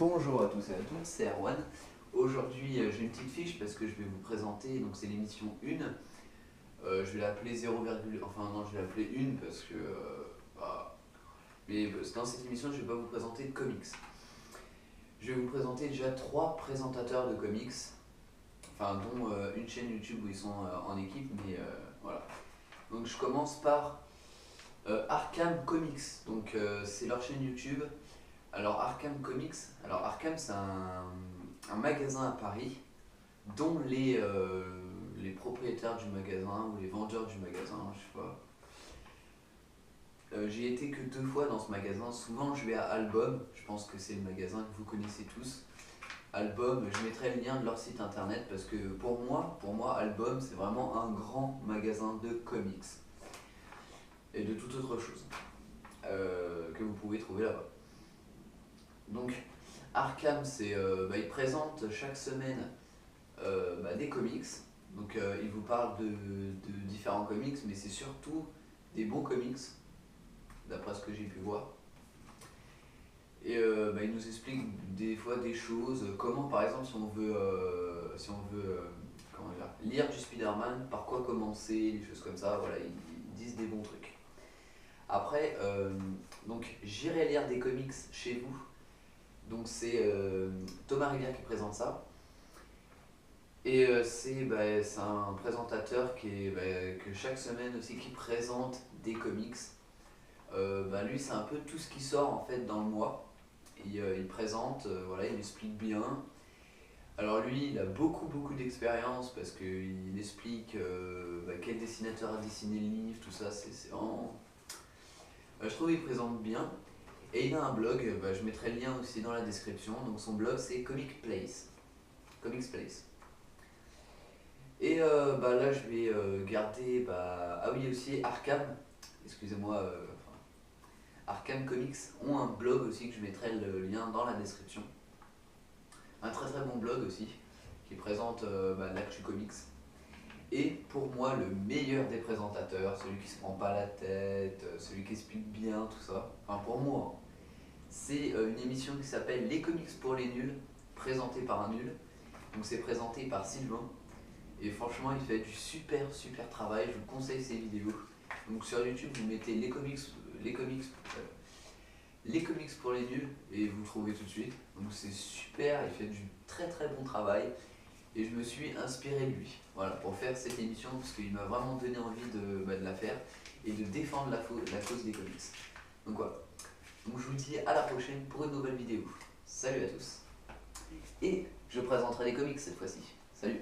Bonjour à tous et à toutes, c'est Erwan. Aujourd'hui j'ai une petite fiche parce que je vais vous présenter, donc c'est l'émission 1. Je vais l'appeler 0, enfin non, je vais l'appeler 1 parce que... mais dans cette émission je vais pas vous présenter de comics. Je vais vous présenter déjà 3 présentateurs de comics, enfin dont une chaîne YouTube où ils sont en équipe, mais voilà. Donc je commence par Arkham Comics, donc c'est leur chaîne YouTube. Alors Arkham Comics, alors Arkham c'est un magasin à Paris dont les propriétaires du magasin ou les vendeurs du magasin, je sais pas. J'y ai été que 2 fois dans ce magasin, souvent je vais à Album, je pense que c'est le magasin que vous connaissez tous. Album, je mettrai le lien de leur site internet parce que pour moi Album c'est vraiment un grand magasin de comics et de toute autre chose que vous pouvez trouver là-bas. Donc Arkham, il présente chaque semaine des comics. Donc il vous parle de différents comics, mais c'est surtout des bons comics, d'après ce que j'ai pu voir. Et il nous explique des fois des choses, comment par exemple si on veut comment dire, lire du Spider-Man, par quoi commencer, des choses comme ça, voilà, ils disent des bons trucs. Après, donc j'irai lire des comics chez vous. Donc c'est Thomas Rivière qui présente ça. Et c'est un présentateur que chaque semaine aussi qui présente des comics. Lui c'est un peu tout ce qui sort en fait dans le mois. Il présente, voilà, il explique bien. Alors lui il a beaucoup d'expérience parce qu'il explique quel dessinateur a dessiné le livre, tout ça, c'est vraiment... je trouve qu'il présente bien. Et il a un blog, je mettrai le lien aussi dans la description. Donc son blog c'est Comics Place. Et là je vais garder, ah oui aussi Arkham, excusez-moi, Arkham Comics ont un blog aussi que je mettrai le lien dans la description. Un très bon blog aussi, qui présente l'actu comics. Et pour moi le meilleur des présentateurs, celui qui se prend pas la tête, celui qui explique bien tout ça, enfin pour moi, c'est une émission qui s'appelle Les comics pour les nuls, présentée par un nul. Donc c'est présenté par Sylvain. Et franchement il fait du super travail, je vous conseille ses vidéos. Donc sur YouTube vous mettez les comics pour les nuls et vous le trouvez tout de suite. Donc c'est super, il fait du très bon travail. Et je me suis inspiré de lui, voilà, pour faire cette émission parce qu'il m'a vraiment donné envie de la faire et de défendre la cause des comics. Donc voilà. Donc je vous dis à la prochaine pour une nouvelle vidéo. Salut à tous. Et je présenterai les comics cette fois-ci. Salut.